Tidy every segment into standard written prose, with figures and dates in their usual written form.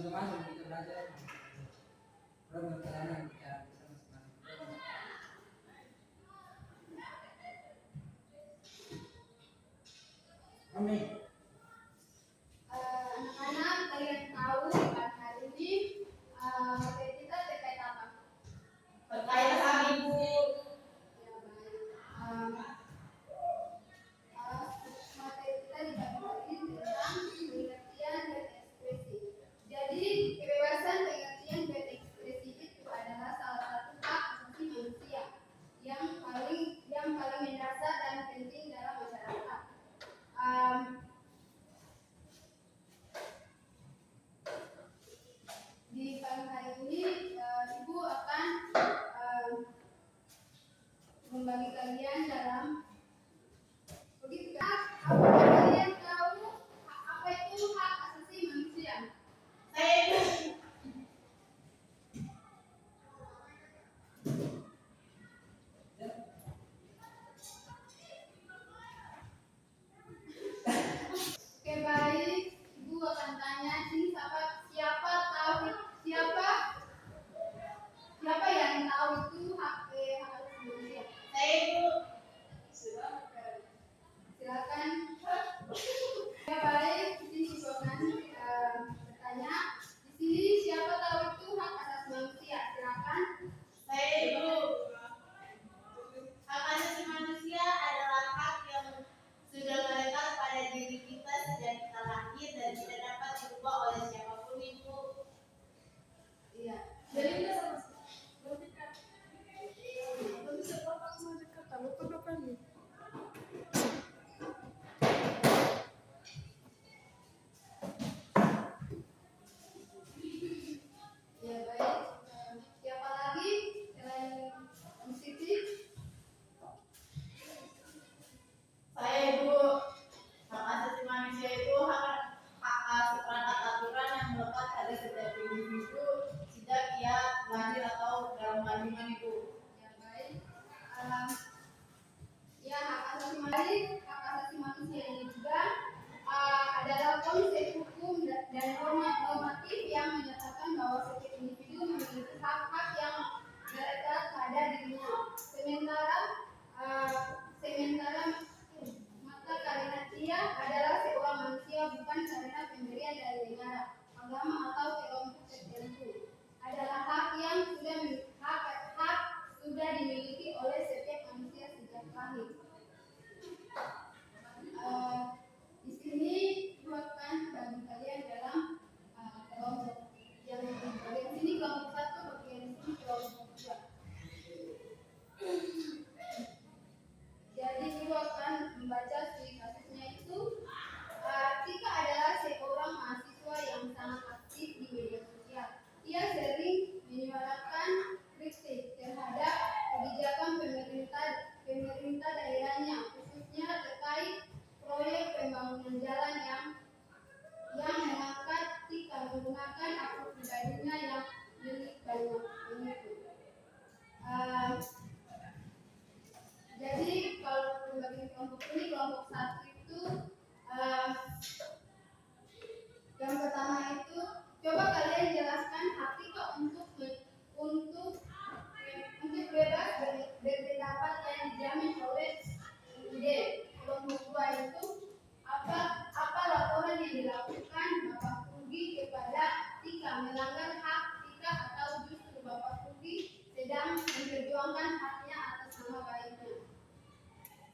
masing-masing kita belajar program perjalanan kita bisa masing-masing. Amin. Anak-anak, kalian tahu kan hari ini materi kita terkait apa? Terkait sama Ibu. Ya baik. Materi kita dibagi tentang pengertian dan ekspresi. Jadi kebebasan pengertian dan ekspresi itu adalah salah satu hak asasi manusia yang paling mendasar dan penting dalam masyarakat. Di pagi hari ini Ibu akan membagi kalian dalam begitu kan? Apakah kalian tahu apa itu hak asasi manusia? Saya Oke baik, Ibu akan tanya sini siapa yang tahu itu hak asasi manusia? Saya Ibu. Silakan. Ya baik, di sini Ibu akan bertanya. Di sini siapa tahu itu hak asasi manusia? Silakan. Saya Ibu. Hak asasi manusia adalah hak yang sudah melekat pada diri kita sejak kita lahir dan tidak dapat dirubah oleh siapapun, Ibu. Iya. Jadi kita sama-sama. Belum bisa bapak semua Jakarta. Bapak nih. Ya baik. Siapa lagi selain Siti? Saya Ibu. Hak asasi manusia itu hak seperangkat aturan yang melekat pada setiap individu sejak ia lahir atau dalam kandungan, Ibu. Ya baik. Ya hak asasi manusia ini juga adalah konsep hukum dan normatif yang menyatakan bahwa setiap individu memiliki hak-hak yang melekat pada dirinya. Sementara maka karena ia adalah seorang manusia bukan karena pemberian dari negara, agama atau kelompok tertentu, adalah hak yang sudah dimiliki oleh setiap manusia sejak lahir. Di sini buatkan bagi kalian dalam kelompok yang di bagian sini kelompok 1, bagian sini kelompok 2. Jadi Ibu akan membaca studi kasusnya itu. Tika adalah seorang mahasiswa yang sangat aktif di media sosial. Ia sering menyuarakan kritik terhadap kebijakan pemerintah daerahnya, khususnya terkait proyek pembangunan jalan yang mengangkat Tika menggunakan akun pribadinya yang milik banyak pengikut. Jadi kalau membagi kelompok ini, kelompok 1 itu yang pertama itu coba kalian jelaskan hak Tika untuk bebas berpendapat yang dijamin oleh UUD. Kelompok 2 itu apa laporan yang dilakukan Bapak Rugi kepada Tika melanggar hak Tika atau justru Bapak Rugi sedang memperjuangkan haknya atas nama baiknya.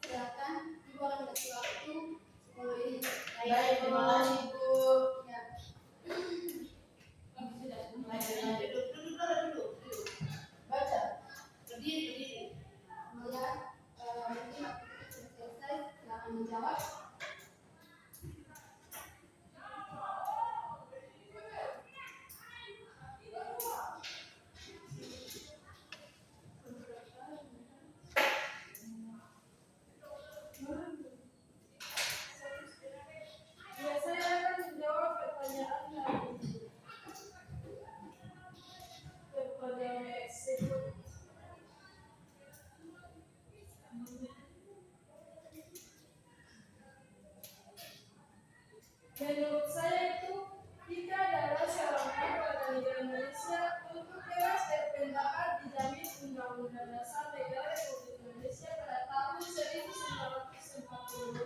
Silakan Ibu akan kasih waktu 10 menit. Baik, terima kasih, Ibu. Ya. Duduk. Baca. Berdiri. Melihat mungkin waktu itu sudah selesai, silakan menjawab. Ya, saya akan menjawab pertanyaan dari kepada Sekut. Menurut saya itu Tika adalah seorang Indonesia untuk bebas berpendapat dijamin Undang-Undang Dasar Negara Republik Indonesia pada tahun 1945,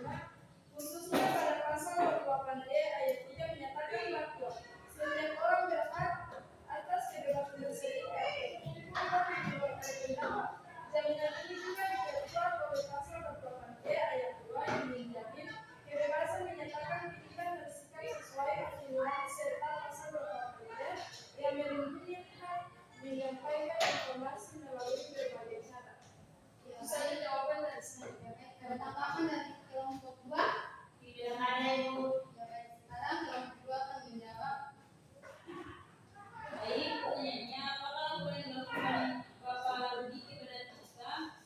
khususnya pada pasal 28D ayat 3 menyatakan bahwa setiap orang berhak atas kebebasan berserikat, berkumpul dan berpendapat. Jaminan ini juga diperkuat oleh pasal 28D ayat 2 yang menjamin kebebasan menyatakan pikiran dan sikap sesuai aturan, serta pasal 28D yang melindungi hak menyampaikan informasi melalui berbagai cara. Itu saja jawaban dari saya. Ada tanggapan dari kelompok 2? Tidak ada Ibu. Sekarang kelompok 2 akan menjawab. Baik, pertanyaannya, apakah laporan yang dilakukan Bapak Rudi kepada Tika?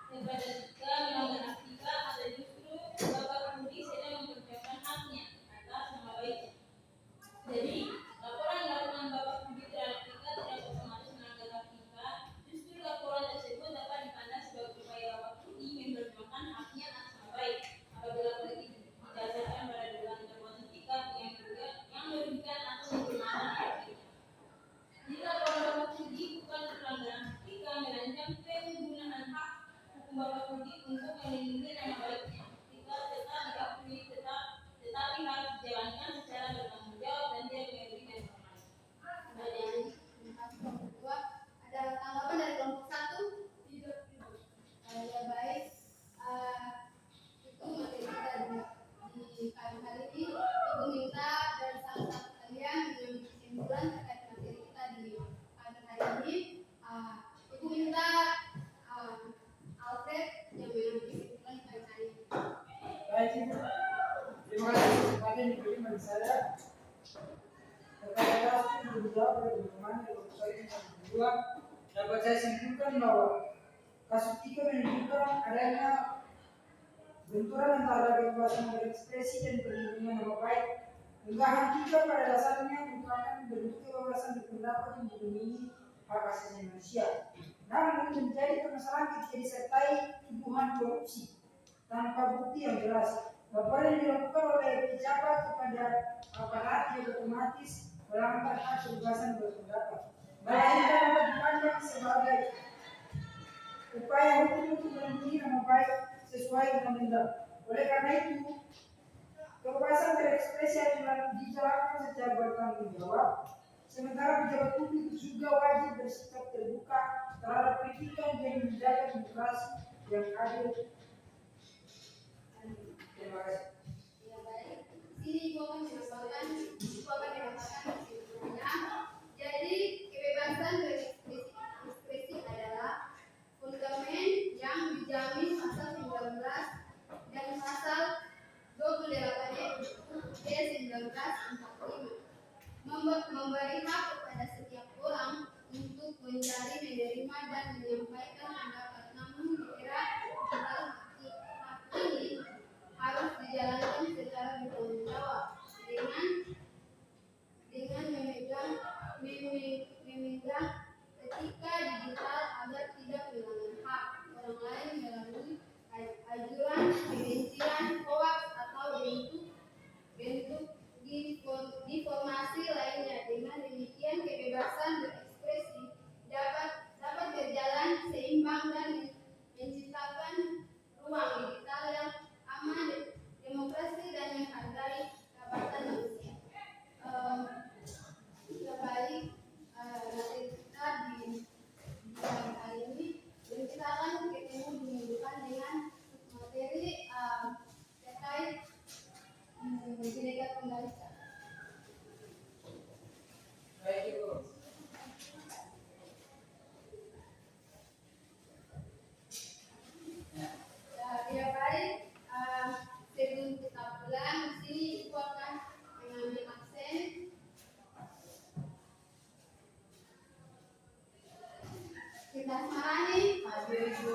Kepada Tika melanggar hak Tika atau justru Bapak Rudi sedang memperjuangkan haknya atas nama baiknya? Jadi, laporan yang dilakukan Bapak Rudi terhadap Tika tidak otomatis melanggar hak Tika. Justru laporan tersebut dapat dipandang sebagai upaya Bapak Rudi memperjuangkan haknya atas nama baik. Apabila politik didasarkan pada dugaan perbuatan Tika yang merugikan atau mencemarkan hak Tika. Jika laporan Bapak Rudi bukan pelanggaran hak Tika, melainkan penggunaan hak hukum Bapak Rudi untuk melindungi nama baiknya, Tika tetap diakui tetapi harus dijalankan secara bertanggung jawab dan tidak merugikan informasi. Kemudian kelompok 2 ada tanggapan dari kelompok 1? Tidak. Ya baik. Itu materi kita di kali ini. Ibu minta dari salah satu kalian mengambil kesimpulan terkait materi kita di kali ini. Ibu minta Alfred yang mengambil kesimpulan terkait kali ini. Baik, Ibu. Terima kasih kesempatan yang diberi kepada saya. Terkait atas itu dijawab oleh teman-teman yang saya yang kedua, dapat saya simpulkan bahwa kasus Tika menunjukkan adanya benturan antara kebebasan berekspresi dan perlindungan nama baik. Unggahan Tika pada dasarnya merupakan bentuk kebebasan berpendapat yang dilindungi hak asasi manusia. Namun menjadi permasalahan ketika disertai tuduhan korupsi tanpa bukti yang jelas. Laporan yang dilakukan oleh pejabat kepada aparat yang otomatis melanggar hak kebebasan berpendapat. Melainkan dapat dipandang sebagai upaya hukum untuk melindungi nama baik sesuai undang-undang. Oleh karena itu, kebebasan berekspresi harus dijalankan secara bertanggung jawab. Sementara pejabat publik juga wajib bersikap terbuka terhadap kritikan dan menjaga demokrasi yang adil. Terima kasih. Ya baik. Sini Ibu akan menyampaikan kesimpulannya. Jadi kebebasan berekspresi adalah fundament yang dijamin pasal 19 dan pasal 28 1945. Memberi hak kepada setiap orang untuk mencari, menerima dan menyampaikan pendapat. Namun di era digital hak ini harus dijalankan secara bertanggung jawab dengan memegang etika digital agar tidak melanggar hak orang lain melalui ajuran, kebencian, hoax atau bentuk informasi lainnya. Dengan demikian kebebasan berekspresi dapat berjalan seimbang dan menciptakan ruang digital yang aman, demokrasi dan menghargai kebebasan manusia. Baik, materi kita di kali ini, dan kita akan ketemu di minggu depan dengan materi terkait Bineka Tunggal Ika. Baik, Ibu. Ya baik, sebelum kita pulang di sini Ibu akan mengambil absen. Kita semarani. Maju Ibu.